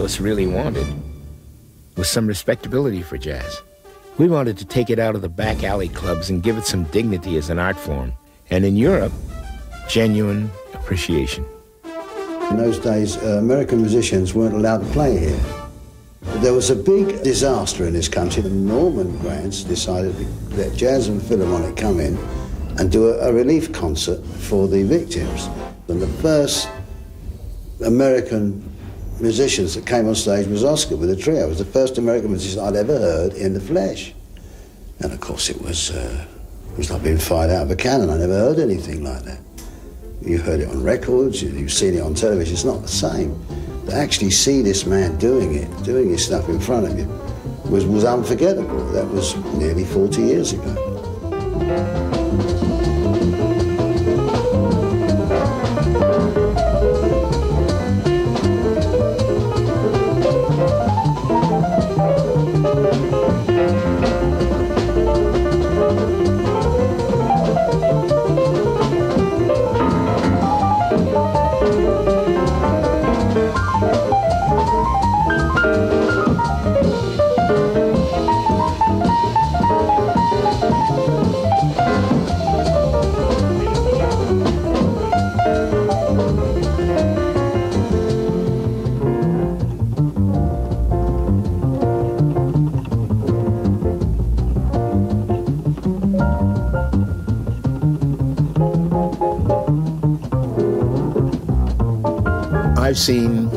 us really wanted was some respectability for jazz. We wanted to take it out of the back alley clubs and give it some dignity as an art form. And in Europe, genuine appreciation. In those days, American musicians weren't allowed to play here. There was a big disaster in this country. The Norman Grants decided to let Jazz and Philharmonic come in and do a relief concert for the victims. And the first American musicians that came on stage was Oscar with a trio. It was the first American musician I'd ever heard in the flesh. And of course it was like being fired out of a cannon. I never heard anything like that. You heard it on records, you've seen it on television, it's not the same. To actually see this man doing his stuff in front of you, was unforgettable. That was nearly 40 years ago. I've seen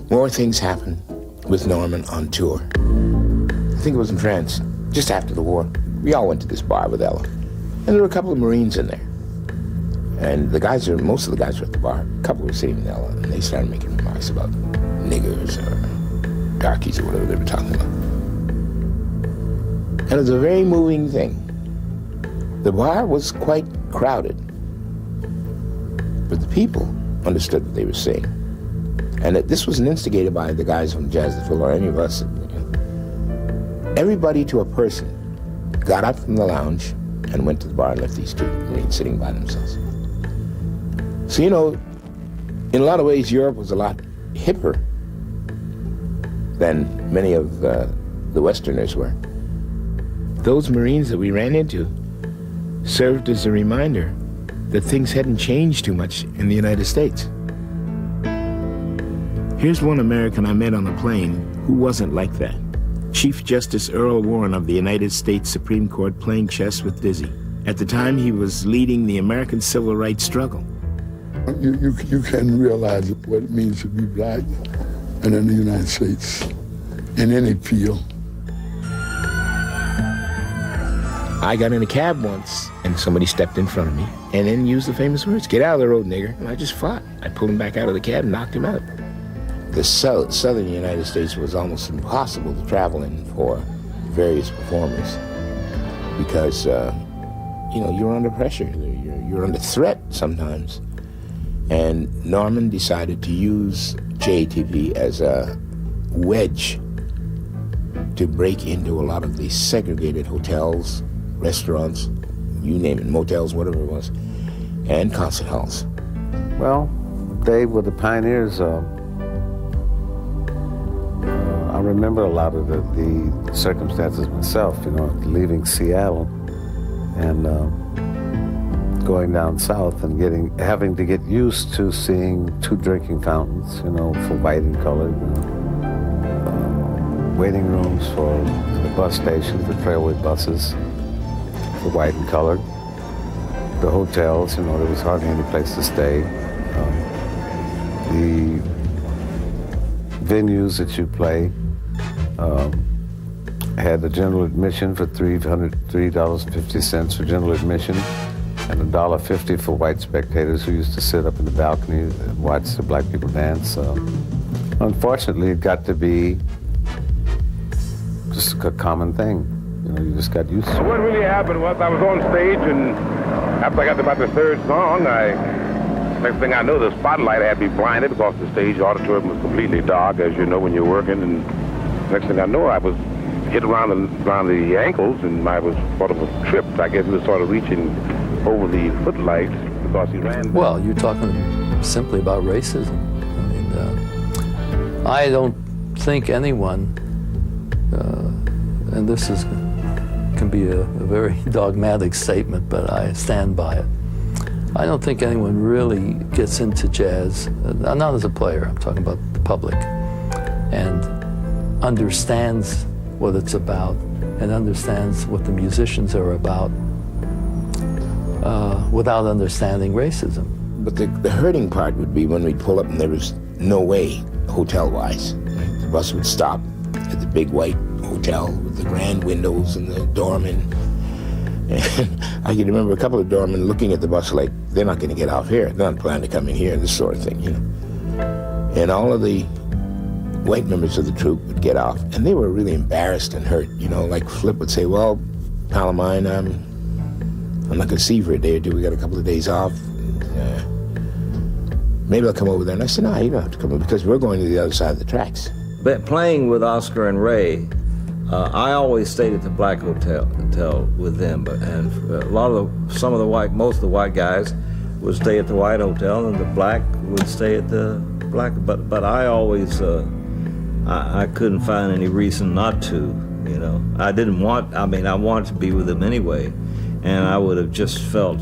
more things happen with Norman on tour. I think it was in France, just after the war. We all went to this bar with Ella. And there were a couple of Marines in there. And most of the guys were at the bar. A couple were sitting with Ella, and they started making remarks about niggers or darkies or whatever they were talking about. And it was a very moving thing. The bar was quite crowded, but the people understood what they were saying. And this wasn't instigated by the guys from Jazz the Phil or any of us. Everybody to a person got up from the lounge and went to the bar and left these two Marines sitting by themselves. So, in a lot of ways, Europe was a lot hipper than many of the Westerners were. Those Marines that we ran into served as a reminder that things hadn't changed too much in the United States. Here's one American I met on the plane who wasn't like that. Chief Justice Earl Warren of the United States Supreme Court playing chess with Dizzy. At the time, he was leading the American civil rights struggle. You can realize what it means to be black and in the United States, in any field. I got in a cab once, and somebody stepped in front of me and then used the famous words, "Get out of the road, nigger." And I just fought. I pulled him back out of the cab and knocked him out. The southern United States was almost impossible to travel in for various performers because, you're under pressure. You're under threat sometimes. And Norman decided to use JATP as a wedge to break into a lot of these segregated hotels, restaurants, you name it, motels, whatever it was, and concert halls. Well, they were the pioneers. I remember a lot of the circumstances myself, leaving Seattle and going down south and having to get used to seeing two drinking fountains, for white and colored, waiting rooms for the bus stations, the trailway buses, for white and colored, the hotels, there was hardly any place to stay, the venues that you play had a general admission for $3.50 for general admission, and $1.50 for white spectators who used to sit up in the balcony and watch the black people dance. Unfortunately, it got to be just a common thing. You just got used to it. What really happened was I was on stage, and after I got to about the third song, next thing I know, the spotlight had me blinded because the stage auditorium was completely dark, as you know, when you're working. And next thing I know, I was hit around the ankles, and I was sort of tripped. I guess he was sort of reaching over the footlights because he ran. Well, you're talking simply about racism. I don't think anyone, and this can be a very dogmatic statement, but I stand by it. I don't think anyone really gets into jazz, not as a player, I'm talking about the public, and understands what it's about and understands what the musicians are about without understanding racism. But the hurting part would be when we'd pull up and there was no way, hotel-wise. Right? The bus would stop at the big white hotel with the grand windows and the doorman. And I can remember a couple of doormen looking at the bus like, they're not going to get off here. They're not planning to come in here, this sort of thing, you know. And all of the white members of the troupe would get off, and they were really embarrassed and hurt, you know, like Flip would say, well, pal of mine, I'm not going to see you for a day or two. We got a couple of days off. Maybe I'll come over there. And I said, no, you don't have to come over because we're going to the other side of the tracks. But playing with Oscar and Ray, I always stayed at the Black Hotel with them. And most of the white guys would stay at the White Hotel, and the black would stay at the Black. But I always, I couldn't find any reason not to. You know, I wanted to be with them anyway, and I would have just felt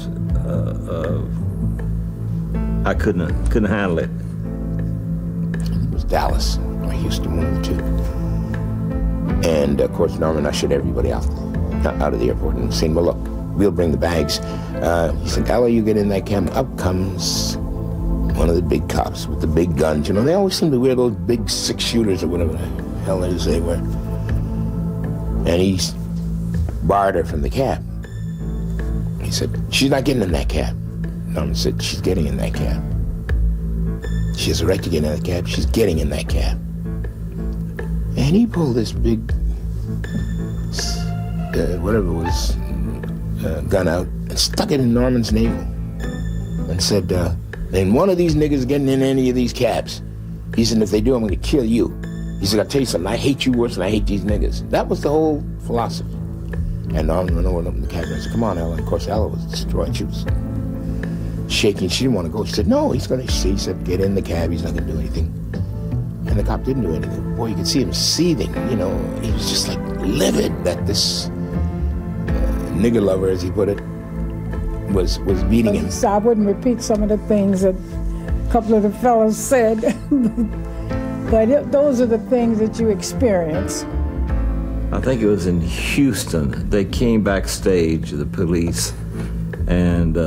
I couldn't handle it. It was Dallas or Houston, one of the two. And of course, Norman ushered everybody out of the airport and said, well, look, we'll bring the bags. He said, Ella, you get in that cab. Up comes one of the big cops with the big guns. You know, they always seem to wear those big 6-shooters or whatever the hell it is they wear. And he barred her from the cab. He said, she's not getting in that cab. Norman said, she's getting in that cab. She has a right to get in that cab. She's getting in that cab. And he pulled this big, whatever it was, gun out and stuck it in Norman's navel and said, ain't one of these niggas getting in any of these cabs. He said, if they do, I'm going to kill you. He said, I'll tell you something, I hate you worse than I hate these niggas. That was the whole philosophy. And Norman went over and opened the cab and said, come on, Ella. And of course, Ella was destroyed. She was shaking. She didn't want to go. She said, no, he's going to, he said, get in the cab. He's not going to do anything. And the cop didn't do anything. Boy, you could see him seething, you know. He was just like livid that this nigger lover, as he put it, was beating him. So I wouldn't repeat some of the things that a couple of the fellows said, but those are the things that you experience. I think it was in Houston. They came backstage, the police, and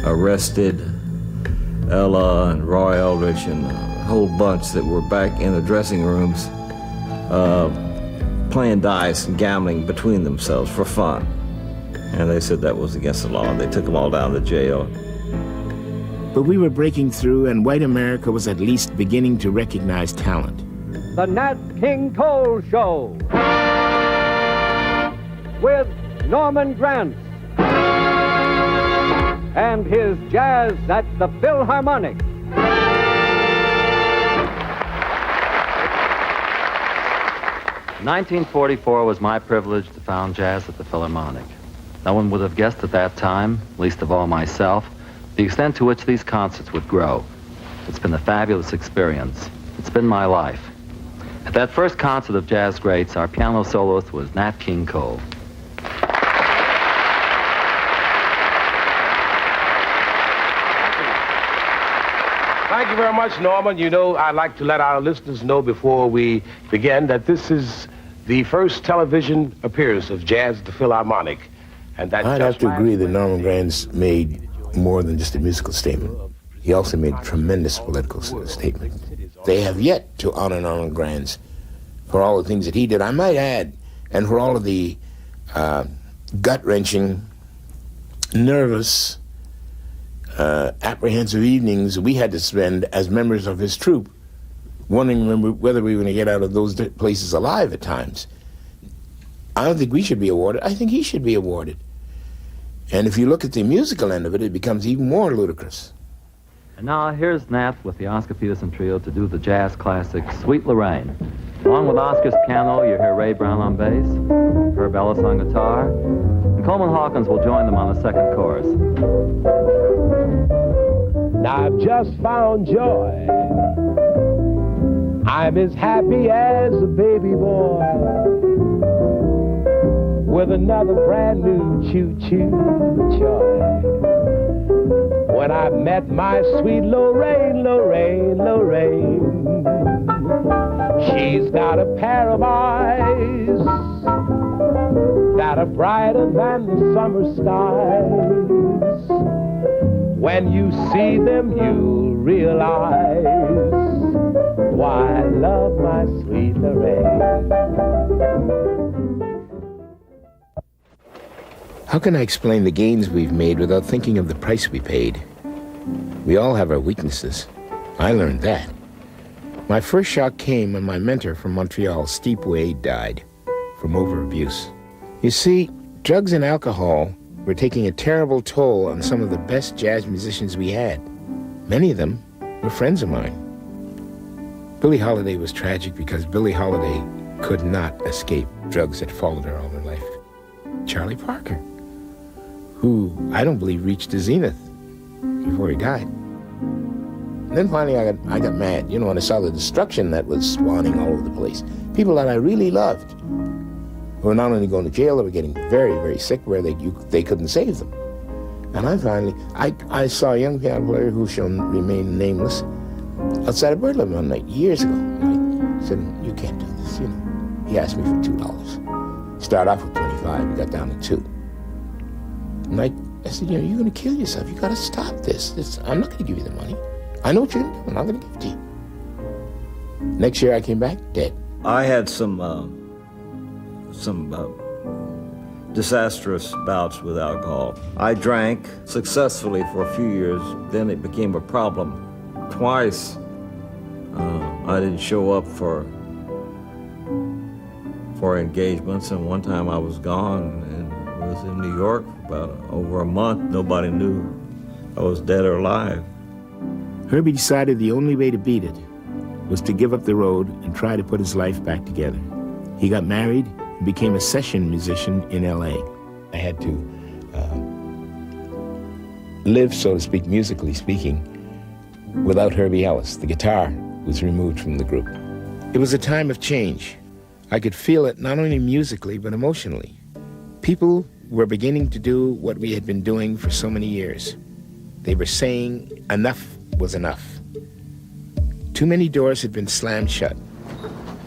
arrested Ella and Roy Eldridge and a whole bunch that were back in the dressing rooms playing dice and gambling between themselves for fun. And they said that was against the law. They took them all down to jail. But we were breaking through, and white America was at least beginning to recognize talent. The Nat King Cole Show with Norman Granz and his jazz at the Philharmonic. In 1944 was my privilege to found jazz at the Philharmonic. No one would have guessed at that time, least of all myself, the extent to which these concerts would grow. It's been a fabulous experience. It's been my life. At that first concert of jazz greats, our piano soloist was Nat King Cole. Thank you very much, Norman. You know, I'd like to let our listeners know before we begin that this is the first television appearance of Jazz at the Philharmonic. And that I'd have to agree that Norman Granz made more than just a musical statement. He also made a tremendous political statement. They have yet to honor Norman Granz for all the things that he did, I might add, and for all of the gut-wrenching, nervous, apprehensive evenings we had to spend as members of his troupe, wondering whether we were going to get out of those places alive at times. I don't think we should be awarded. I think he should be awarded. And if you look at the musical end of it, it becomes even more ludicrous. And now here's Nat with the Oscar Peterson Trio to do the jazz classic Sweet Lorraine. Along with Oscar's piano, you hear Ray Brown on bass, Herb Ellis on guitar, and Coleman Hawkins will join them on the second chorus. Now I've just found joy. I'm as happy as a baby boy with another brand new choo-choo joy. When I met my sweet Lorraine, Lorraine, Lorraine, she's got a pair of eyes that are brighter than the summer skies. When you see them, you'll realize why I love my sweet Lorraine. How can I explain the gains we've made without thinking of the price we paid? We all have our weaknesses. I learned that. My first shock came when my mentor from Montreal, Steve Wade, died from overabuse. You see, drugs and alcohol were taking a terrible toll on some of the best jazz musicians we had. Many of them were friends of mine. Billie Holiday was tragic because Billie Holiday could not escape drugs that followed her all her life. Charlie Parker, who I don't believe reached the zenith before he died. And then finally I got mad, when I saw the destruction that was spawning all over the place. People that I really loved who were not only going to jail, they were getting very, very sick where they couldn't save them. And I saw a young piano player who shall remain nameless outside of Birdland one night, years ago. And I said, you can't do this, He asked me for $2. Started off with 25, we got down to 2. And I said, you're going to kill yourself. You got to stop this. I'm not going to give you the money. I know what you're going to do, and I'm going to give it to you. Next year I came back, dead. I had some disastrous bouts with alcohol. I drank successfully for a few years, then it became a problem. Twice I didn't show up for engagements, and one time I was gone and was in New York for about over a month. Nobody knew I was dead or alive. Herbie decided the only way to beat it was to give up the road and try to put his life back together. He got married and became a session musician in L.A. I had to live, so to speak, musically speaking, without Herbie Ellis. The guitar was removed from the group. It was a time of change. I could feel it not only musically, but emotionally. People were beginning to do what we had been doing for so many years. They were saying enough was enough. Too many doors had been slammed shut.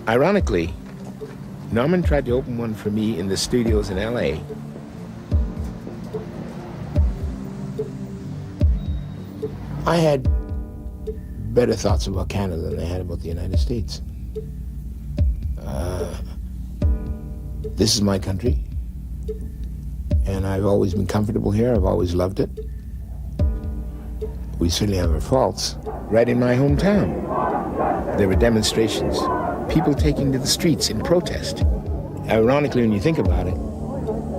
Ironically, Norman tried to open one for me in the studios in L.A. I had better thoughts about Canada than I had about the United States. This is my country, and I've always been comfortable here. I've always loved it. We certainly have our faults. Right in my hometown, there were demonstrations, people taking to the streets in protest. Ironically, when you think about it,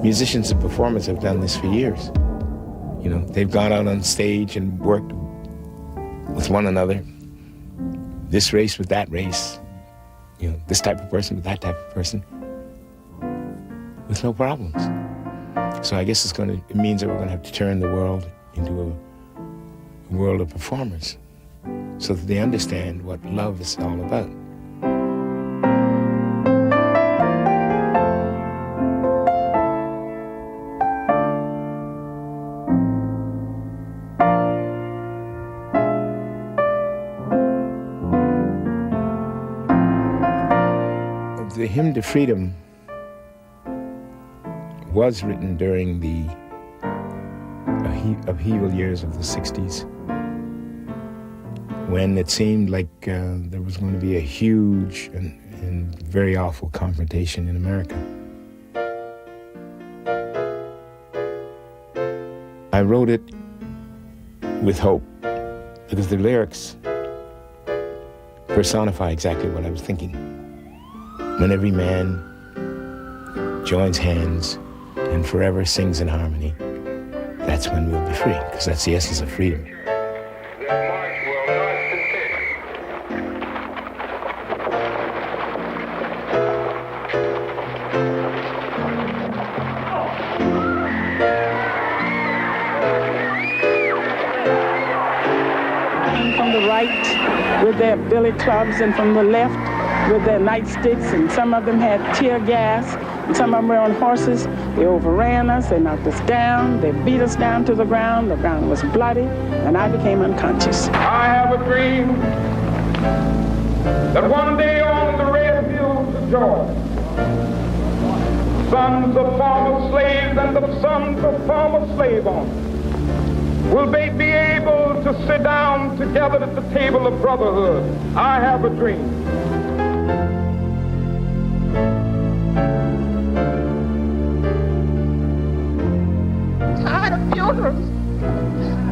musicians and performers have done this for years. They've gone out on stage and worked with one another, this race with that race, this type of person with that type of person, with no problems. So I guess it means that we're going to have to turn the world into a world of performers so that they understand what love is all about. The hymn to freedom was written during the upheaval years of the 60s, when it seemed like there was going to be a huge and very awful confrontation in America. I wrote it with hope because the lyrics personify exactly what I was thinking. When every man joins hands and forever sings in harmony, that's when we'll be free, because that's the essence of freedom. From the right with their billy clubs, and from the left with their nightsticks, and some of them had tear gas, and some of them were on horses. They overran us, they knocked us down, they beat us down to the ground was bloody, and I became unconscious. I have a dream that one day on the red hills of Georgia, sons of former slaves and the sons of former slave owners will they be able to sit down together at the table of brotherhood. I have a dream. Tired of funerals.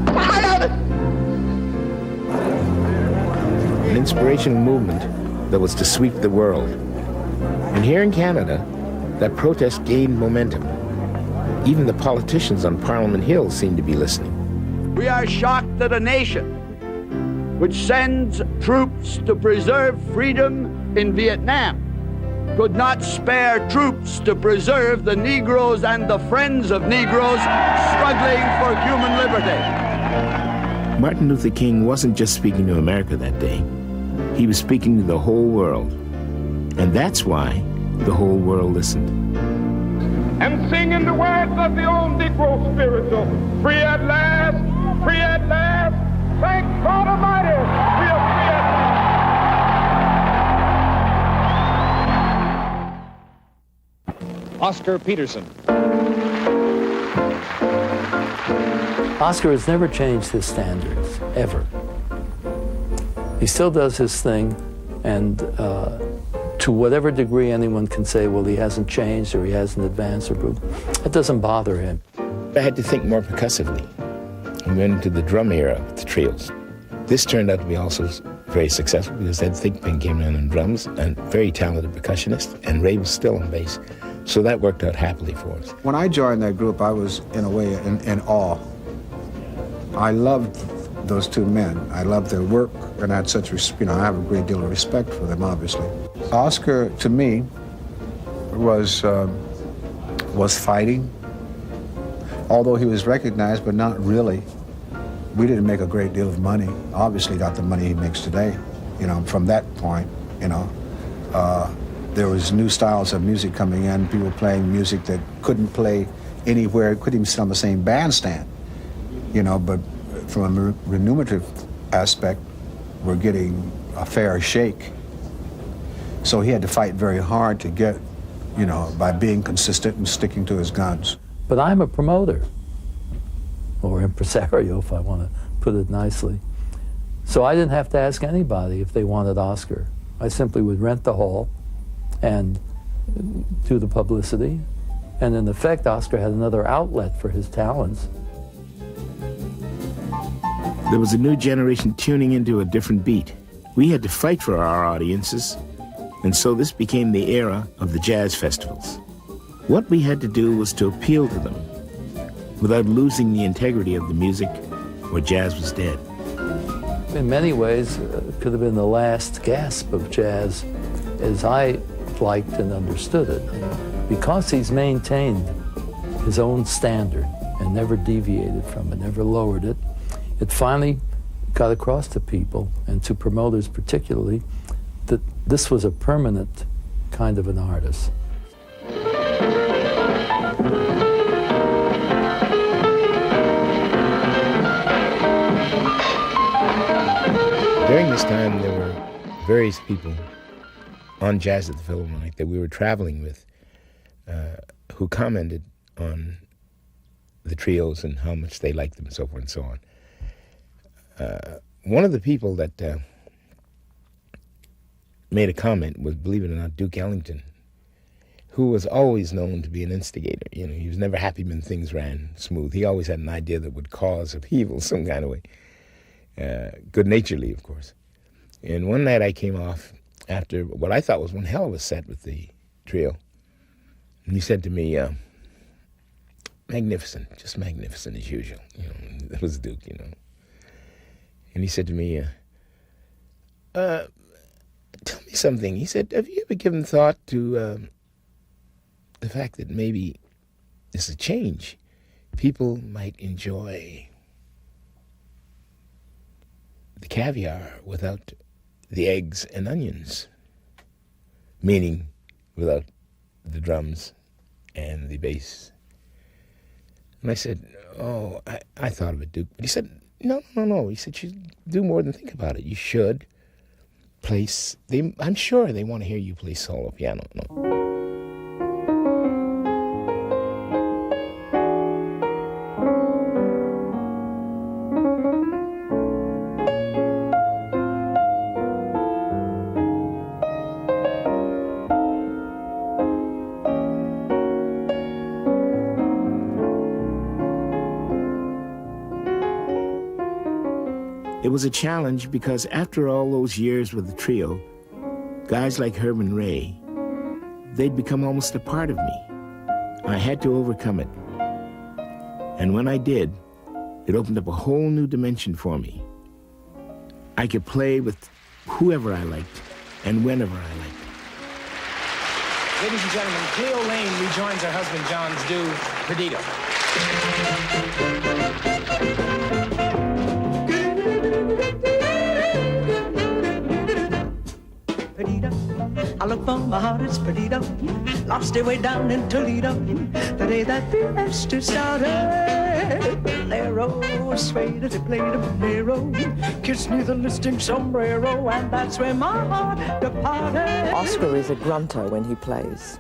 Tired of it. An inspirational movement that was to sweep the world. And here in Canada, that protest gained momentum. Even the politicians on Parliament Hill seemed to be listening. We are shocked that a nation which sends troops to preserve freedom in Vietnam could not spare troops to preserve the Negroes and the friends of Negroes struggling for human liberty. Martin Luther King wasn't just speaking to America that day. He was speaking to the whole world. And that's why the whole world listened. And singing the words of the old Negro spiritual, free at last, free at last, thank God Almighty, we are free at last. Oscar Peterson. Oscar has never changed his standards, ever. He still does his thing, and to whatever degree anyone can say, well, he hasn't changed or he hasn't advanced or improved, it doesn't bother him. I had to think more percussively. We went into the drum era with the trios. This turned out to be also very successful because Ed Thigpen came in on drums, and very talented percussionist, and Ray was still on bass. So that worked out happily for us. When I joined that group, I was, in a way, in awe. I loved those two men. I loved their work, and I had such, I have a great deal of respect for them, obviously. Oscar, to me, was fighting, although he was recognized, but not really. We didn't make a great deal of money. Obviously not the money he makes today, from that point, there was new styles of music coming in, people playing music that couldn't play anywhere, couldn't even sit on the same bandstand, but from a remunerative aspect, we're getting a fair shake. So he had to fight very hard to get, by being consistent and sticking to his guns. But I'm a promoter, or impresario, if I want to put it nicely. So I didn't have to ask anybody if they wanted Oscar. I simply would rent the hall and do the publicity. And in effect, Oscar had another outlet for his talents. There was a new generation tuning into a different beat. We had to fight for our audiences, and so this became the era of the jazz festivals. What we had to do was to appeal to them without losing the integrity of the music, where jazz was dead. In many ways, it could have been the last gasp of jazz as I liked and understood it. Because he's maintained his own standard and never deviated from it, never lowered it, it finally got across to people, and to promoters particularly, that this was a permanent kind of an artist. During this time, there were various people on Jazz at the Philharmonic that we were traveling with who commented on the trios and how much they liked them and so forth and so on. One of the people that made a comment was, believe it or not, Duke Ellington, who was always known to be an instigator. He was never happy when things ran smooth. He always had an idea that would cause upheaval some kind of way. Good-naturedly, of course. And one night I came off after what I thought was one hell of a set with the trio. And he said to me, magnificent, just magnificent as usual. That was Duke, And he said to me, tell me something. He said, have you ever given thought to the fact that maybe there's a change? People might enjoy the caviar without the eggs and onions, meaning without the drums and the bass. And I said, oh, I thought of it, Duke. But he said, no. He said, you do more than think about it. You should place, I'm sure they want to hear you play solo piano. No. It was a challenge because after all those years with the trio, guys like Herb and Ray, they'd become almost a part of me. I had to overcome it. And when I did, it opened up a whole new dimension for me. I could play with whoever I liked and whenever I liked. Ladies and gentlemen, Cleo Lane rejoins her husband John's due Perdido. I look for my heart, it's Perdido. Lost it way down in Toledo. The day that fiesta started. Bolero, swayed as he played a bolero. Kissed me the listening sombrero, and that's where my heart departed. Oscar is a grunter when he plays.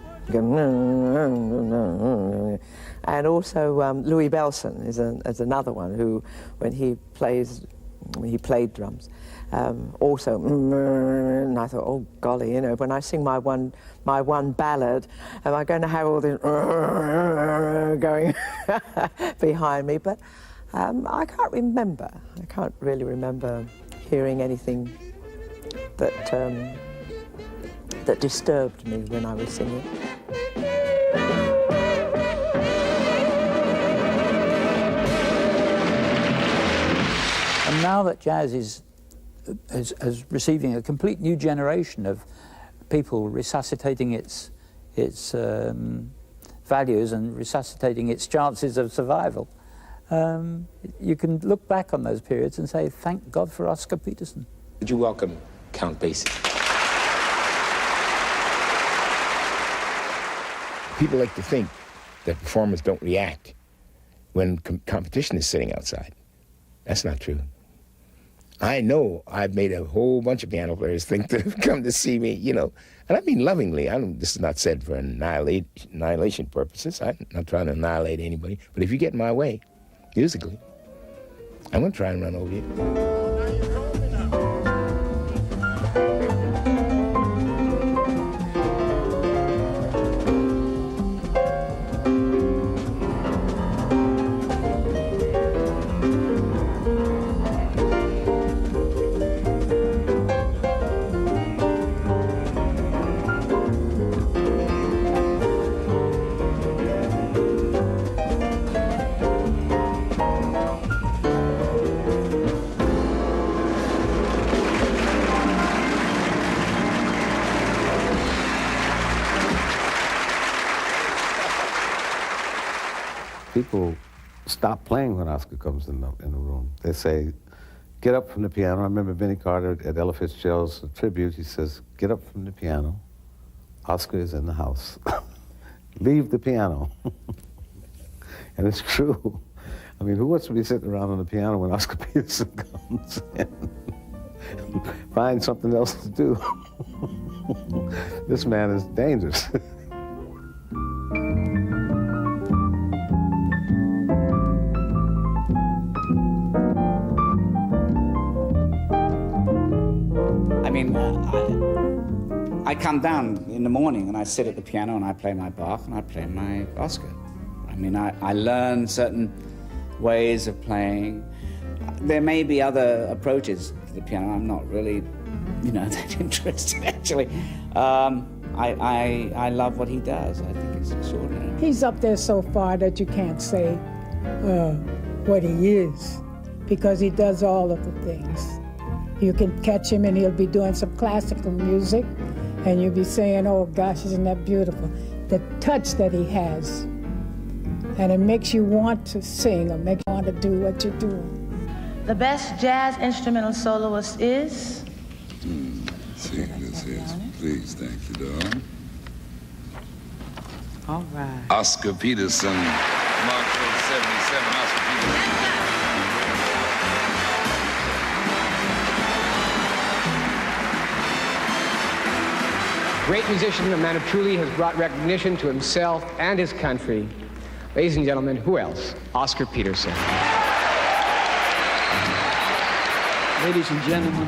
And also Louis Bellson is another one who, when he played drums, also, and I thought, oh golly, you know, when I sing my one ballad, am I going to have all this going behind me? But I can't remember. I can't really remember hearing anything that that disturbed me when I was singing. And now that jazz is receiving a complete new generation of people resuscitating its values and resuscitating its chances of survival, you can look back on those periods and say, thank God for Oscar Peterson. Would you welcome Count Basie? People like to think that performers don't react when competition is sitting outside. That's not true. I know I've made a whole bunch of piano players think to come to see me, you know, and I mean lovingly. This is not said for annihilation purposes. I'm not trying to annihilate anybody. But if you get in my way, musically, I'm going to try and run over you. People stop playing when Oscar comes in the room. They say, get up from the piano. I remember Benny Carter at Ella Fitzgerald's tribute. He says, get up from the piano. Oscar is in the house. Leave the piano. And it's true. I mean, who wants to be sitting around on the piano when Oscar Peterson comes in? Find something else to do. This man is dangerous. I mean, I come down in the morning and I sit at the piano and I play my Bach and I play my Oscar. I mean, I learn certain ways of playing. There may be other approaches to the piano. I'm not really, you know, that interested, actually. I love what he does. I think it's extraordinary. He's up there so far that you can't say what he is, because he does all of the things. You can catch him and he'll be doing some classical music and you'll be saying, oh gosh, isn't that beautiful? The touch that he has. And it makes you want to sing or makes you want to do what you're doing. The best jazz instrumental soloist is? See who this is. Please, thank you, darling. All right. Oscar Peterson. Mark 77, Oscar Peterson. Great musician, a man who truly has brought recognition to himself and his country. Ladies and gentlemen, who else? Oscar Peterson. Ladies and gentlemen,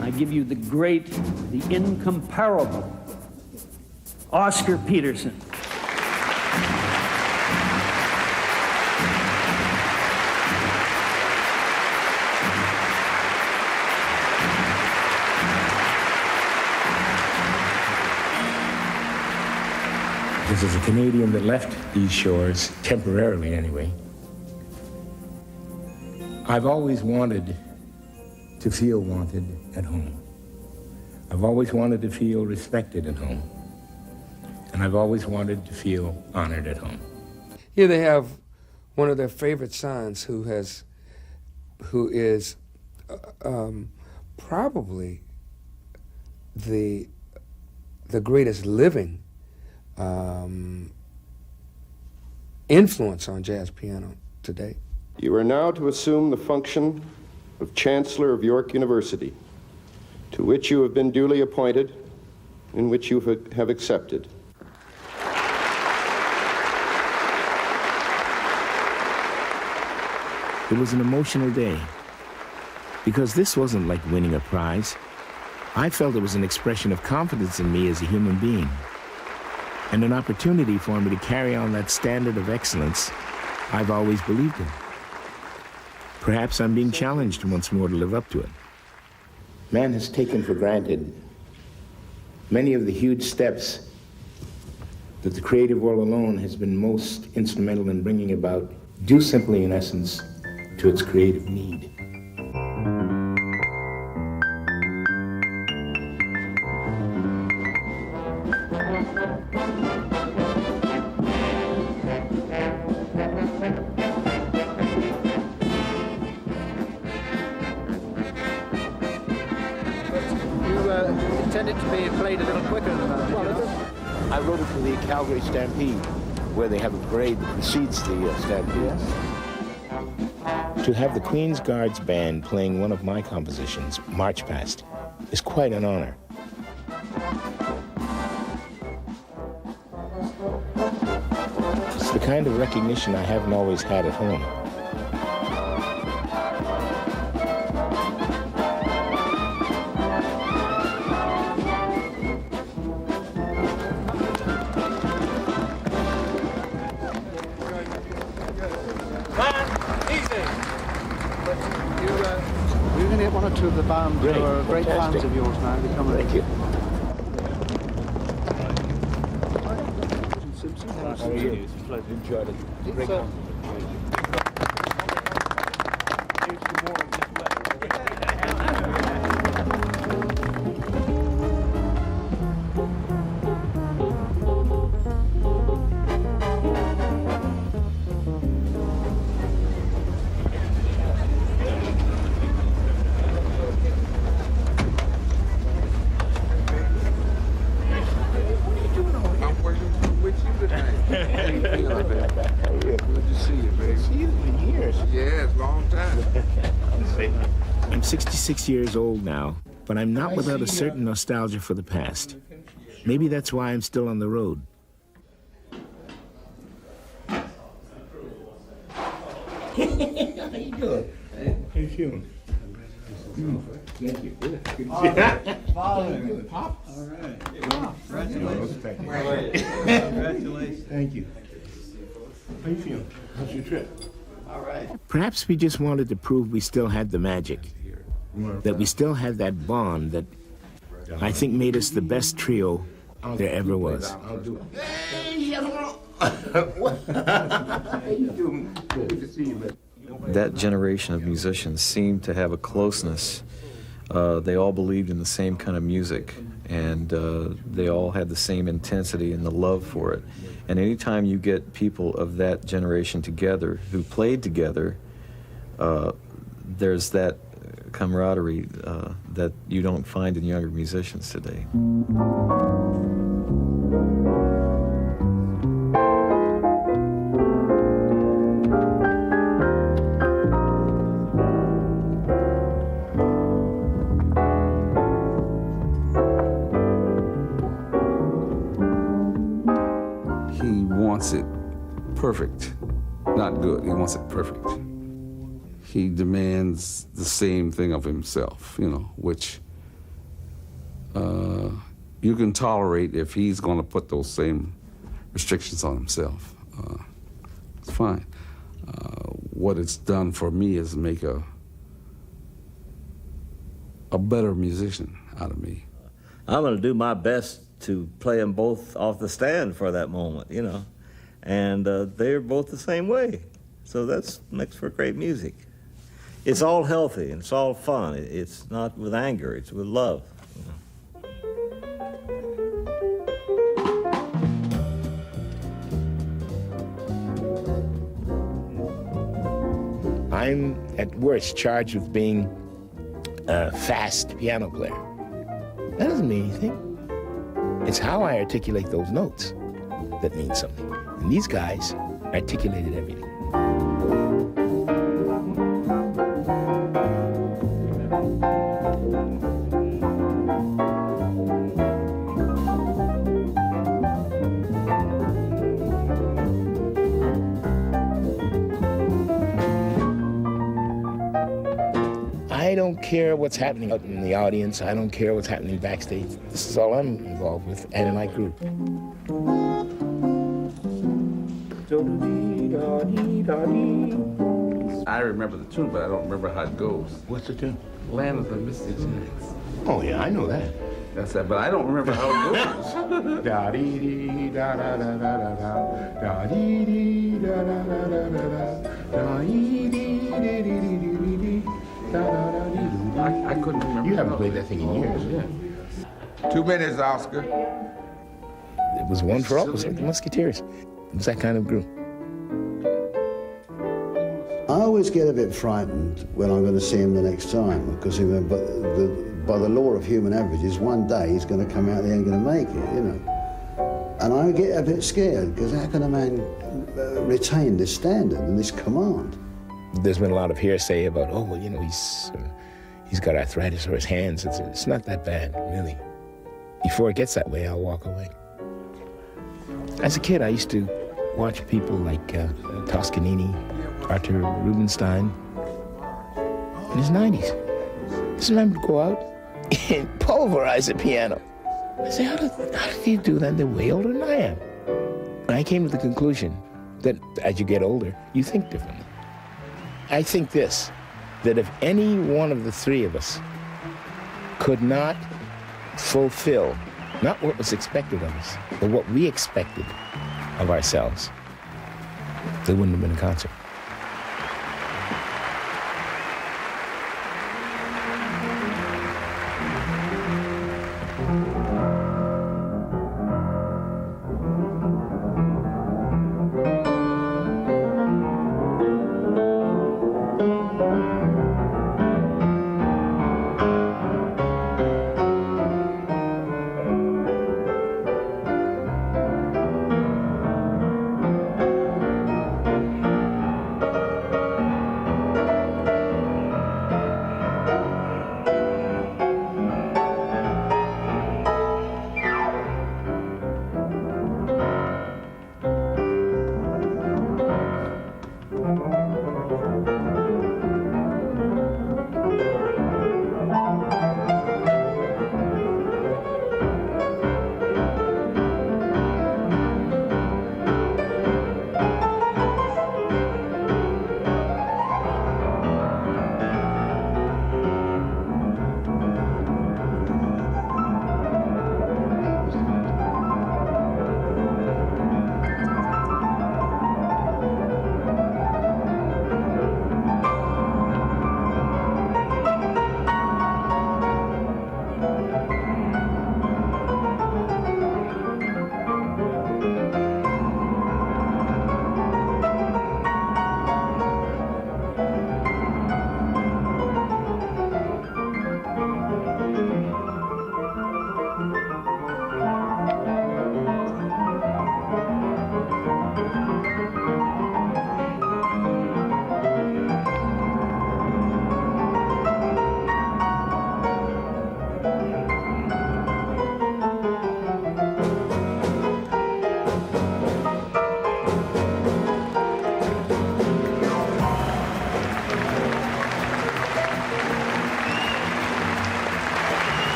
I give you the great, the incomparable Oscar Peterson. Because as a Canadian that left these shores, temporarily anyway, I've always wanted to feel wanted at home. I've always wanted to feel respected at home. And I've always wanted to feel honored at home. Here they have one of their favorite sons who is probably the greatest living influence on jazz piano today. You are now to assume the function of Chancellor of York University, to which you have been duly appointed, in which you have accepted. It was an emotional day, because this wasn't like winning a prize. I felt it was an expression of confidence in me as a human being, and an opportunity for me to carry on that standard of excellence I've always believed in. Perhaps I'm being challenged once more to live up to it. Man has taken for granted many of the huge steps that the creative world alone has been most instrumental in bringing about, due simply in essence to its creative need. Intended to be played a little quicker than that. I wrote it for the Calgary Stampede, where they have a parade that precedes the Stampede. Yes. To have the Queen's Guards Band playing one of my compositions, March Past, is quite an honor. It's the kind of recognition I haven't always had at home. You're going to get one or two of the bands who are great fans of yours now. Thank you. How are you? Enjoyed it. Great I'm 66 years old now, but I'm not without a certain nostalgia for the past. Maybe that's why I'm still on the road. How you doing? How you feeling? Thank you. Good. Pop? All right. Congratulations. Thank you. How you feeling? How's your trip? All right. Perhaps we just wanted to prove we still had the magic, that we still had that bond that I think made us the best trio there ever was. Hey, how you doing? Good to see you, man. That generation of musicians seemed to have a closeness. They all believed in the same kind of music, and they all had the same intensity and the love for it. And anytime you get people of that generation together who played together, there's that camaraderie that you don't find in younger musicians today. He wants it perfect, not good. He wants it perfect. He demands the same thing of himself, you know, which you can tolerate if he's going to put those same restrictions on himself. It's fine. What it's done for me is make a better musician out of me. I'm going to do my best to play them both off the stand for that moment, you know. And they're both the same way. So that makes for great music. It's all healthy and it's all fun. It's not with anger, it's with love. I'm, at worst, charged with being a fast piano player. That doesn't mean anything. It's how I articulate those notes that means something. And these guys articulated everything. I don't care what's happening out in the audience. I don't care what's happening backstage. This is all I'm involved with, and in my group. I remember the tune, but I don't remember how it goes. What's the tune? Land of the Misty Giants. Oh, yeah, I know that. That's that, but I don't remember how it goes. Da-dee-dee, da-da-da-da-da-da, da-dee-dee, da-da-da-da-da-da, da-dee-dee-dee-dee-dee-dee-dee, da-da-da-dee-dee. I couldn't remember. You haven't played that thing in years. Yeah. 2 minutes, Oscar. It was one for all. It was like the Musketeers. It was that kind of group. I always get a bit frightened when I'm going to see him the next time, because by the law of human averages, one day he's going to come out, he ain't going to make it, you know. And I get a bit scared, because how can a man retain this standard and this command? There's been a lot of hearsay about, oh, well, you know, he's got arthritis or his hands. It's not that bad, really. Before it gets that way, I'll walk away. As a kid, I used to watch people like Toscanini, Arthur Rubinstein, in his 90s. Just remember to go out and pulverize a piano. I say, how did you do that? They're way older than I am. And I came to the conclusion that as you get older, you think differently. I think this, that if any one of the three of us could not fulfill, not what was expected of us, but what we expected of ourselves, there wouldn't have been a concert.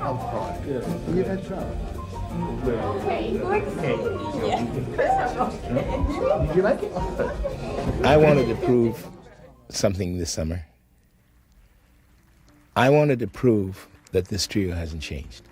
Trump card. Yeah. You had Trump. Okay, Did you like it? I wanted to prove something this summer. I wanted to prove that this trio hasn't changed.